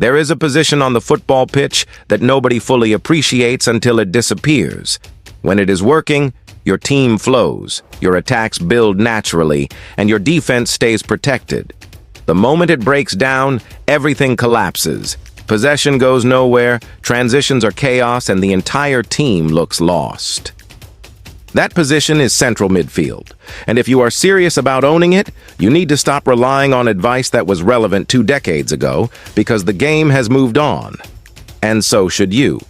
There is a position on the football pitch that nobody fully appreciates until it disappears. When it is working, your team flows, your attacks build naturally, and your defense stays protected. The moment it breaks down, everything collapses. Possession goes nowhere, transitions are chaos, and the entire team looks lost. That position is central midfield, and if you are serious about owning it, you need to stop relying on advice that was relevant 2 decades ago, because the game has moved on. And so should you.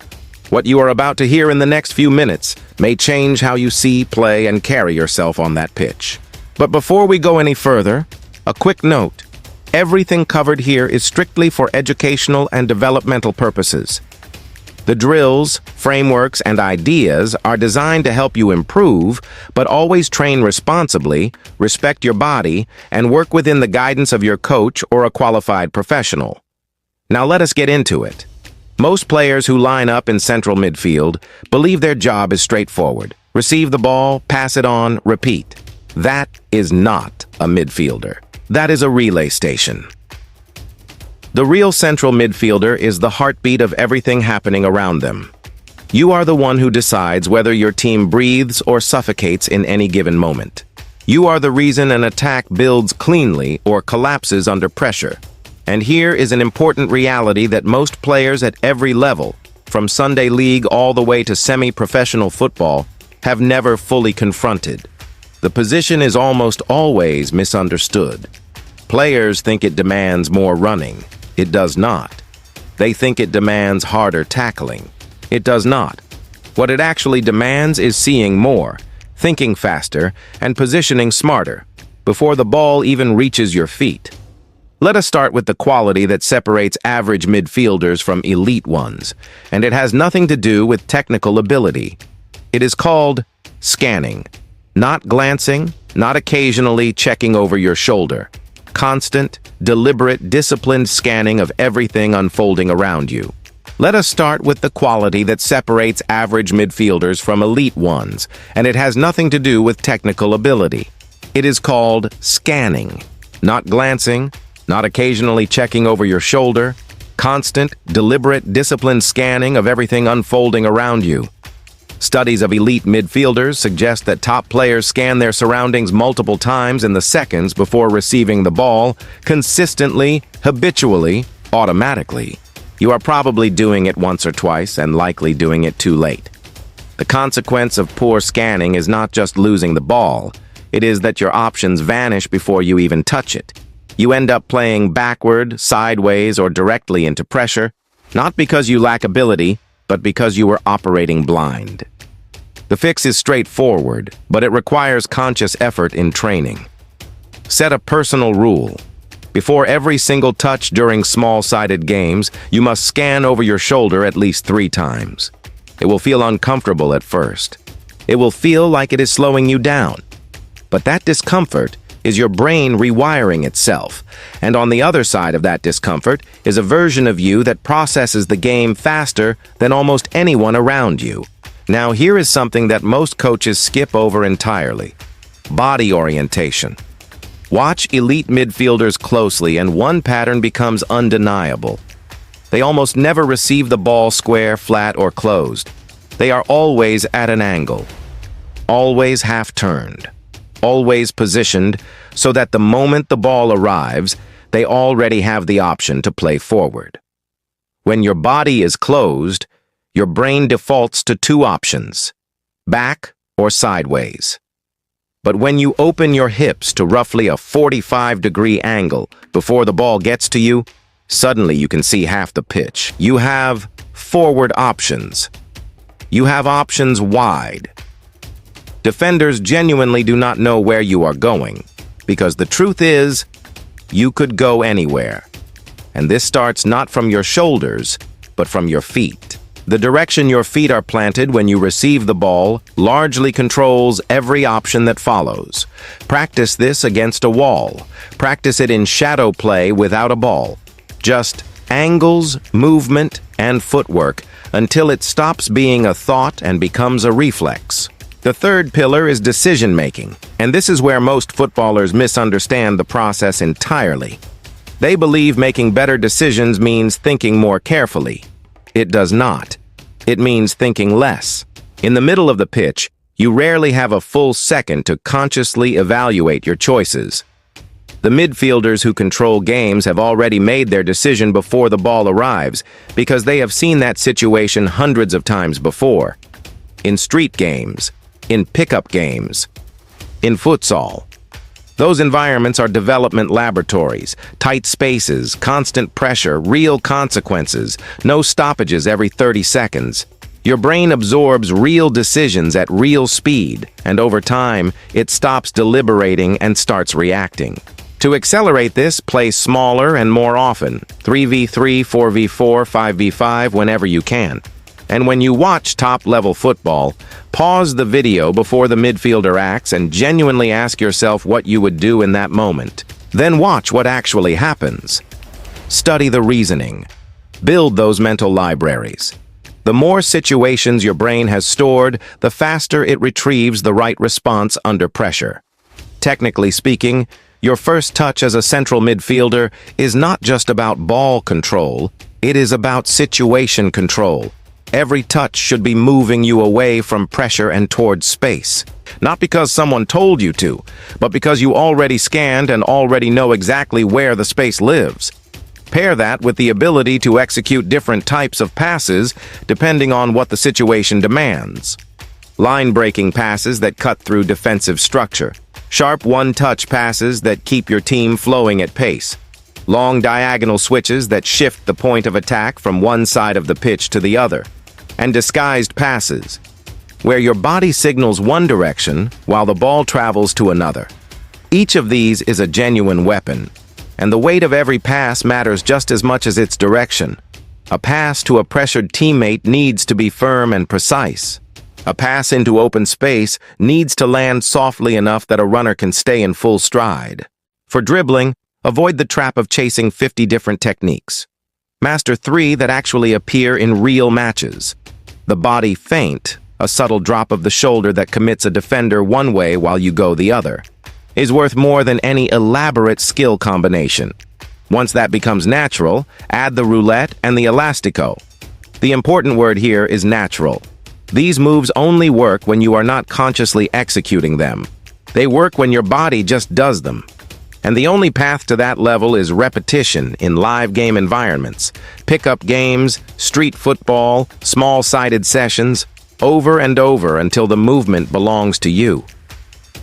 What you are about to hear in the next few minutes may change how you see, play, and carry yourself on that pitch. But before we go any further, a quick note. Everything covered here is strictly for educational and developmental purposes. The drills, frameworks, and ideas are designed to help you improve, but always train responsibly, respect your body, and work within the guidance of your coach or a qualified professional. Now let us get into it. Most players who line up in central midfield believe their job is straightforward. Receive the ball, pass it on, repeat. That is not a midfielder. That is a relay station. The real central midfielder is the heartbeat of everything happening around them. You are the one who decides whether your team breathes or suffocates in any given moment. You are the reason an attack builds cleanly or collapses under pressure. And here is an important reality that most players at every level, from Sunday league all the way to semi-professional football, have never fully confronted. The position is almost always misunderstood. Players think it demands more running. It does not. They think it demands harder tackling. It does not. What it actually demands is seeing more, thinking faster, and positioning smarter, before the ball even reaches your feet. Let us start with the quality that separates average midfielders from elite ones, and it has nothing to do with technical ability. It is called scanning. Not glancing, not occasionally checking over your shoulder. Constant, deliberate, disciplined scanning of everything unfolding around you. Let us start with the quality that separates average midfielders from elite ones, and it has nothing to do with technical ability. It is called scanning. Not glancing, not occasionally checking over your shoulder. Constant, deliberate, disciplined scanning of everything unfolding around you. Studies of elite midfielders suggest that top players scan their surroundings multiple times in the seconds before receiving the ball, consistently, habitually, automatically. You are probably doing it once or twice and likely doing it too late. The consequence of poor scanning is not just losing the ball, it is that your options vanish before you even touch it. You end up playing backward, sideways, or directly into pressure, not because you lack ability, but because you were operating blind. The fix is straightforward, but it requires conscious effort in training. Set a personal rule. Before every single touch during small-sided games, you must scan over your shoulder at least 3 times. It will feel uncomfortable at first. It will feel like it is slowing you down. But that discomfort is your brain rewiring itself, and on the other side of that discomfort is a version of you that processes the game faster than almost anyone around you. Now here is something that most coaches skip over entirely: body orientation. Watch elite midfielders closely and one pattern becomes undeniable. They almost never receive the ball square, flat, or closed. They are always at an angle, always half-turned, always positioned so that the moment the ball arrives, they already have the option to play forward. When your body is closed, your brain defaults to 2 options: back or sideways. But when you open your hips to roughly a 45-degree angle before the ball gets to you, suddenly you can see half the pitch. You have forward options. You have options wide. Defenders genuinely do not know where you are going, because the truth is, you could go anywhere. And this starts not from your shoulders, but from your feet. The direction your feet are planted when you receive the ball largely controls every option that follows. Practice this against a wall. Practice it in shadow play without a ball. Just angles, movement, and footwork until it stops being a thought and becomes a reflex. The third pillar is decision-making, and this is where most footballers misunderstand the process entirely. They believe making better decisions means thinking more carefully. It does not. It means thinking less. In the middle of the pitch, you rarely have a full second to consciously evaluate your choices. The midfielders who control games have already made their decision before the ball arrives because they have seen that situation hundreds of times before. In street games, in pickup games, in futsal. Those environments are development laboratories, tight spaces, constant pressure, real consequences, no stoppages every 30 seconds. Your brain absorbs real decisions at real speed, and over time, it stops deliberating and starts reacting. To accelerate this, play smaller and more often, 3v3, 4v4, 5v5, whenever you can. And when you watch top-level football, pause the video before the midfielder acts and genuinely ask yourself what you would do in that moment. Then watch what actually happens. Study the reasoning. Build those mental libraries. The more situations your brain has stored, the faster it retrieves the right response under pressure. Technically speaking, your first touch as a central midfielder is not just about ball control, it is about situation control. Every touch should be moving you away from pressure and towards space. Not because someone told you to, but because you already scanned and already know exactly where the space lives. Pair that with the ability to execute different types of passes depending on what the situation demands. Line-breaking passes that cut through defensive structure. Sharp one-touch passes that keep your team flowing at pace. Long diagonal switches that shift the point of attack from one side of the pitch to the other. And disguised passes, where your body signals one direction while the ball travels to another. Each of these is a genuine weapon, and the weight of every pass matters just as much as its direction. A pass to a pressured teammate needs to be firm and precise. A pass into open space needs to land softly enough that a runner can stay in full stride. For dribbling, avoid the trap of chasing 50 different techniques. Master 3 that actually appear in real matches. The body feint, a subtle drop of the shoulder that commits a defender one way while you go the other, is worth more than any elaborate skill combination. Once that becomes natural, add the roulette and the elastico. The important word here is natural. These moves only work when you are not consciously executing them. They work when your body just does them. And the only path to that level is repetition in live game environments, pickup games, street football, small-sided sessions, over and over until the movement belongs to you.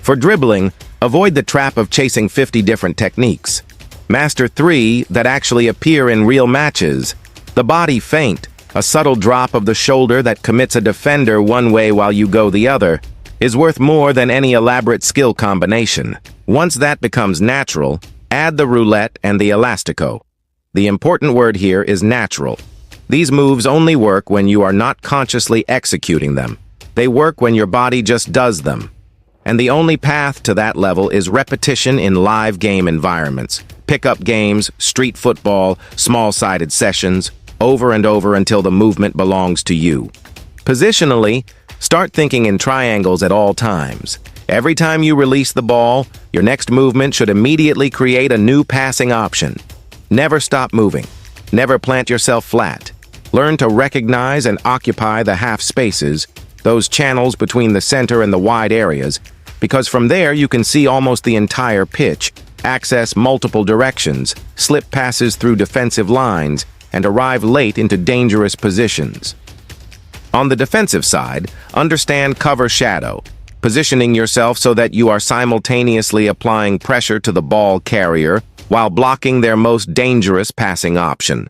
For dribbling, avoid the trap of chasing 50 different techniques. Master 3 that actually appear in real matches. The body feint, a subtle drop of the shoulder that commits a defender one way while you go the other, is worth more than any elaborate skill combination. Once that becomes natural, add the roulette and the elastico. The important word here is natural. These moves only work when you are not consciously executing them. They work when your body just does them. And the only path to that level is repetition in live game environments, pickup games, street football, small-sided sessions, over and over until the movement belongs to you. Positionally, start thinking in triangles at all times. Every time you release the ball, your next movement should immediately create a new passing option. Never stop moving. Never plant yourself flat. Learn to recognize and occupy the half spaces, those channels between the center and the wide areas, because from there you can see almost the entire pitch, access multiple directions, slip passes through defensive lines, and arrive late into dangerous positions. On the defensive side, understand cover-shadow, positioning yourself so that you are simultaneously applying pressure to the ball carrier while blocking their most dangerous passing option.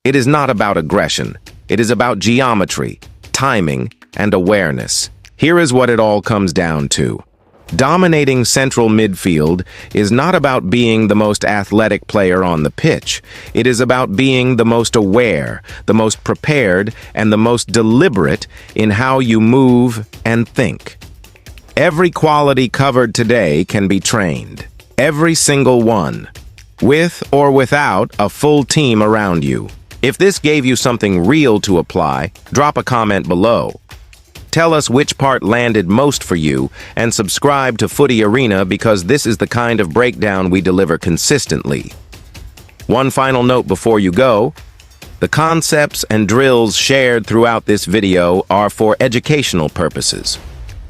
It is not about aggression. It is about geometry, timing, and awareness. Here is what it all comes down to. Dominating central midfield is not about being the most athletic player on the pitch. It is about being the most aware, the most prepared, and the most deliberate in how you move and think. Every quality covered today can be trained. Every single one. With or without a full team around you. If this gave you something real to apply, drop a comment below. Tell us which part landed most for you, and subscribe to Footy Arena because this is the kind of breakdown we deliver consistently. One final note before you go. The concepts and drills shared throughout this video are for educational purposes.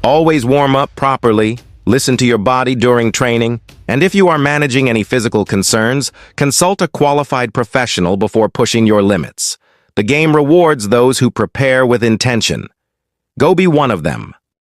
Always warm up properly, listen to your body during training, and if you are managing any physical concerns, consult a qualified professional before pushing your limits. The game rewards those who prepare with intention. Go be one of them.